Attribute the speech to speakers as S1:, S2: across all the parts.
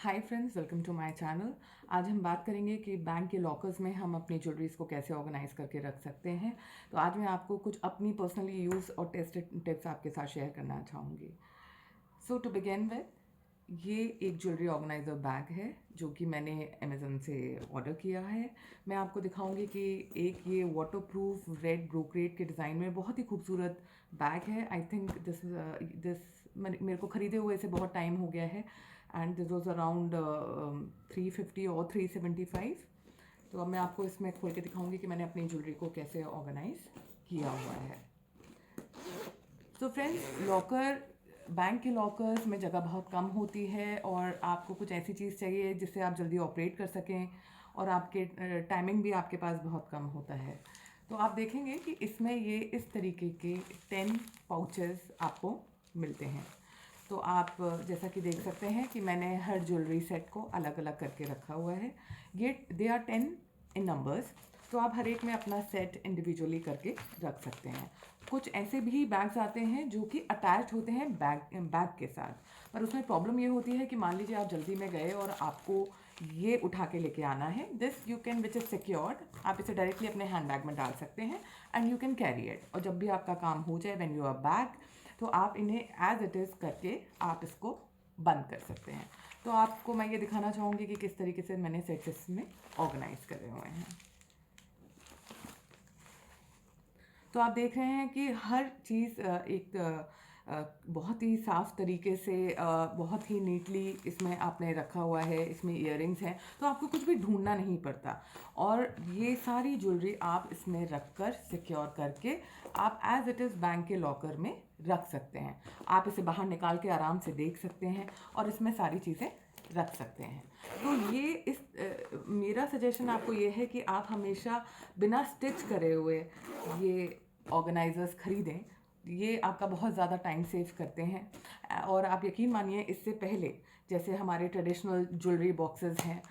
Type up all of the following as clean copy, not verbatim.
S1: Hi friends, welcome to my channel. आज हम बात करेंगे कि बैंक के लॉकर्स में हम अपनी ज्वेलरीज को कैसे ऑर्गेनाइज करके रख सकते हैं। तो आज मैं आपको कुछ अपनी पर्सनली यूज़ और टेस्टेड टिप्स आपके साथ शेयर करना चाहूँगी। सो टू बिगिन विद, ये एक ज्वेलरी ऑर्गेनाइज़र बैग है जो कि मैंने अमेज़न से ऑर्डर किया है। मैं आपको दिखाऊंगी कि एक ये वाटरप्रूफ रेड ब्रोकरेट के डिज़ाइन में बहुत ही खूबसूरत बैग है। आई थिंक दिस मेरे को ख़रीदे हुए इसे बहुत टाइम हो गया है एंड दिस वॉज अराउंड 350 और 375। तो अब मैं आपको इसमें खोल के दिखाऊंगी कि मैंने अपनी ज्वेलरी को कैसे ऑर्गेनाइज किया हुआ है। तो फ्रेंड्स, बैंक के लॉकर्स में जगह बहुत कम होती है और आपको कुछ ऐसी चीज़ चाहिए जिससे आप जल्दी ऑपरेट कर सकें और आपके टाइमिंग भी आपके पास बहुत कम होता है। तो आप देखेंगे कि इसमें ये इस तरीके के 10 पाउचेस आपको मिलते हैं। तो आप जैसा कि देख सकते हैं कि मैंने हर ज्वेलरी सेट को अलग अलग करके रखा हुआ है। ये दे आर 10 इन नंबर्स। तो आप हर एक में अपना सेट इंडिविजुअली करके रख सकते हैं। कुछ ऐसे भी बैग्स आते हैं जो कि अटैच होते हैं बैग के साथ, पर उसमें प्रॉब्लम ये होती है कि मान लीजिए आप जल्दी में गए और आपको ये उठा के लेके आना है। This you can which is secured, आप इसे डायरेक्टली अपने हैंड बैग में डाल सकते हैं and you can carry it. और जब भी आपका काम हो जाए व्हेन यू आर बैक, तो आप इन्हें एज इट इज़ करके आप इसको बंद कर सकते हैं। तो आपको मैं ये दिखाना चाहूँगी कि किस तरीके से मैंने सेट्स इसमें ऑर्गेनाइज करे हुए हैं। तो आप देख रहे हैं कि हर चीज़ एक बहुत ही साफ़ तरीके से बहुत ही नीटली इसमें आपने रखा हुआ है। इसमें इयररिंग्स हैं तो आपको कुछ भी ढूंढना नहीं पड़ता और ये सारी ज्वेलरी आप इसमें रख कर सिक्योर करके आप एज इट इज़ बैंक के लॉकर में रख सकते हैं। आप इसे बाहर निकाल के आराम से देख सकते हैं और इसमें सारी चीज़ें रख सकते हैं। तो मेरा सजेशन आपको ये है कि आप हमेशा बिना स्टिच करे हुए ये ऑर्गेनाइजर्स ख़रीदें। ये आपका बहुत ज़्यादा टाइम सेव करते हैं और आप यकीन मानिए इससे पहले जैसे हमारे ट्रेडिशनल ज्वेलरी बॉक्सेस हैं,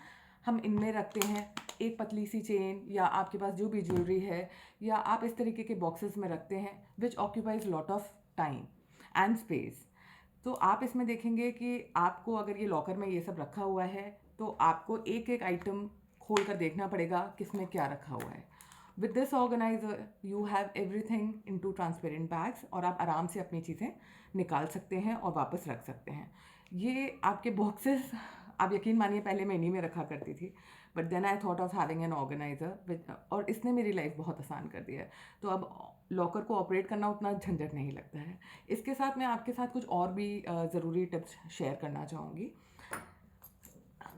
S1: हम इनमें रखते हैं एक पतली सी चेन या आपके पास जो भी ज्वेलरी है, या आप इस तरीके के बॉक्सेस में रखते हैं which occupies lot of time and space. तो आप इसमें देखेंगे कि आपको अगर ये लॉकर में ये सब रखा हुआ है तो आपको एक एक आइटम खोल कर देखना पड़ेगा किसमें क्या रखा हुआ है। With this organiser you have everything in two transparent bags और आप आराम से अपनी चीज़ें निकाल सकते हैं और वापस रख सकते हैं। ये आपके बॉक्सेस, आप यकीन मानिए पहले मैं इन्हीं में रखा करती थी, but then I thought of having an organiser और इसने मेरी लाइफ बहुत आसान कर दिया है। तो अब लॉकर को ऑपरेट करना उतना झंझट नहीं लगता है। इसके साथ मैं आपके साथ कुछ और भी ज़रूरी टिप्स शेयर करना चाहूँगी।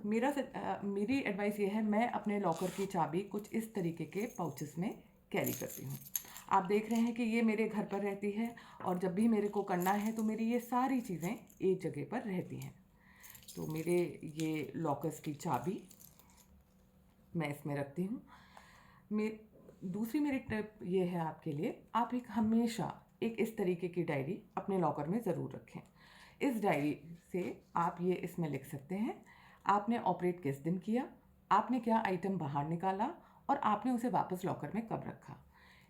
S1: मेरी एडवाइस ये है, मैं अपने लॉकर की चाबी कुछ इस तरीके के पाउचेस में कैरी करती हूँ। आप देख रहे हैं कि ये मेरे घर पर रहती है और जब भी मेरे को करना है तो मेरी ये सारी चीज़ें एक जगह पर रहती हैं। तो मेरे ये लॉकर्स की चाबी मैं इसमें रखती हूँ। दूसरी मेरी टिप ये है आपके लिए, आप हमेशा एक इस तरीके की डायरी अपने लॉकर में ज़रूर रखें। इस डायरी से आप ये इसमें लिख सकते हैं आपने ऑपरेट किस दिन किया, आपने क्या आइटम बाहर निकाला और आपने उसे वापस लॉकर में कब रखा।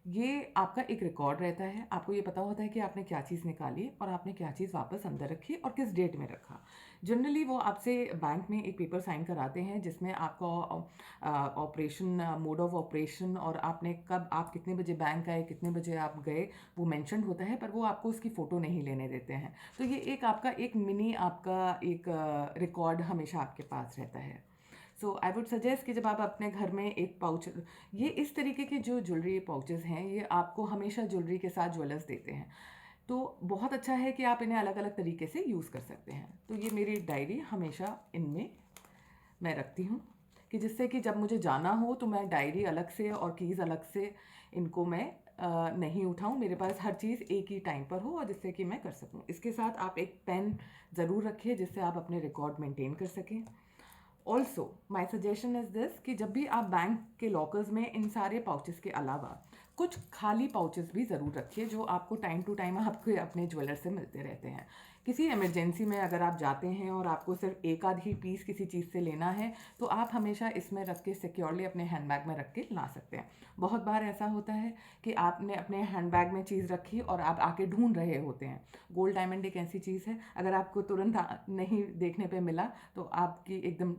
S1: ये आपका एक रिकॉर्ड रहता है, आपको ये पता होता है कि आपने क्या चीज़ निकाली और आपने क्या चीज़ वापस अंदर रखी और किस डेट में रखा। जनरली वो आपसे बैंक में एक पेपर साइन कराते हैं जिसमें आपका ऑपरेशन, मोड ऑफ ऑपरेशन और आपने कब, आप कितने बजे बैंक आए, कितने बजे आप गए, वो मेंशन्ड होता है, पर वो आपको उसकी फ़ोटो नहीं लेने देते हैं। तो ये एक आपका एक मिनी आपका एक रिकॉर्ड हमेशा आपके पास रहता है। सो आई वुड सजेस्ट कि जब आप अपने घर में एक पाउच, ये इस तरीके के जो ज्वेलरी पाउचेस हैं ये आपको हमेशा ज्वेलरी के साथ ज्वेलर्स देते हैं, तो बहुत अच्छा है कि आप इन्हें अलग अलग तरीके से यूज़ कर सकते हैं। तो ये मेरी डायरी हमेशा इनमें मैं रखती हूँ कि जिससे कि जब मुझे जाना हो तो मैं डायरी अलग से और कीज़ अलग से इनको मैं नहीं उठाऊं, मेरे पास हर चीज़ एक ही टाइम पर हो और जिससे कि मैं कर सकूं। इसके साथ आप एक पेन ज़रूर रखिए जिससे आप अपने रिकॉर्ड मेंटेन कर सकें। Also my suggestion is this कि जब भी आप बैंक के लॉकर्स में इन सारे पाउचेस के अलावा कुछ खाली पाउचेस भी ज़रूर रखिए जो आपको टाइम टू टाइम आपके अपने ज्वेलर से मिलते रहते हैं। किसी इमरजेंसी में अगर आप जाते हैं और आपको सिर्फ एक आध ही पीस किसी चीज़ से लेना है, तो आप हमेशा इसमें रख के सिक्योरली अपने हैंडबैग में रख के ला सकते हैं। बहुत बार ऐसा होता है कि आपने अपने हैंडबैग में चीज़ रखी और आप आके ढूंढ रहे होते हैं। गोल्ड डायमंड एक ऐसी चीज़ है, अगर आपको तुरंत नहीं देखने पे मिला तो आपकी एकदम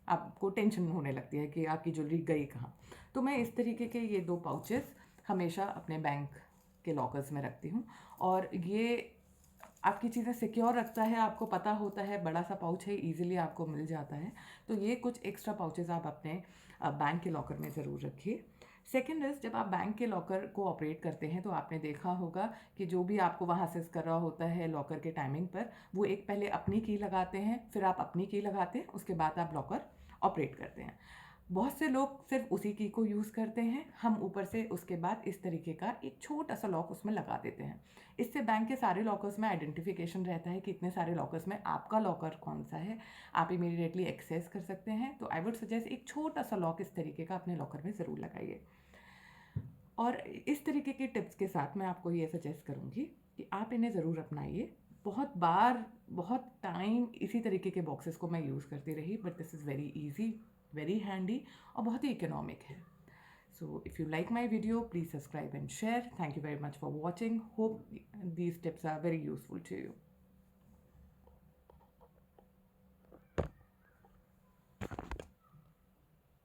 S1: आपको टेंशन होने लगती है कि आपकी ज्वेलरी गई कहाँ। तो मैं इस तरीके के ये 2 पाउचेस हमेशा अपने बैंक के लॉकर्स में रखती हूँ, और ये आपकी चीज़ें सिक्योर रखता है। आपको पता होता है बड़ा सा पाउच है, ईजिली आपको मिल जाता है। तो ये कुछ एक्स्ट्रा पाउचेस आप अपने बैंक के लॉकर में ज़रूर रखिए। सेकेंड इज़, जब आप बैंक के लॉकर को ऑपरेट करते हैं तो आपने देखा होगा कि जो भी आपको वहाँ से कर रहा होता है लॉकर के टाइमिंग पर, वो एक पहले अपनी की लगाते हैं, फिर आप अपनी की लगाते हैं, उसके बाद आप लॉकर ऑपरेट करते हैं। बहुत से लोग सिर्फ उसी की को यूज़ करते हैं, हम ऊपर से उसके बाद इस तरीके का एक छोटा सा लॉक उसमें लगा देते हैं। इससे बैंक के सारे लॉकर्स में आइडेंटिफिकेशन रहता है कि इतने सारे लॉकर्स में आपका लॉकर कौन सा है, आप इमीडिएटली एक्सेस कर सकते हैं। तो आई वुड सजेस्ट एक छोटा सा लॉक इस तरीके का अपने लॉकर में ज़रूर लगाइए। और इस तरीके की टिप्स के साथ मैं आपको ये सजेस्ट करूँगी कि आप इन्हें ज़रूर अपनाइए। बहुत बार बहुत टाइम इसी तरीके के बॉक्सेस को मैं यूज़ करती रही, but this is very easy, very handy और बहुत ही इकोनॉमिक है। So if you like my video, please subscribe and share. Thank you very much for watching. Hope these tips are very useful to you.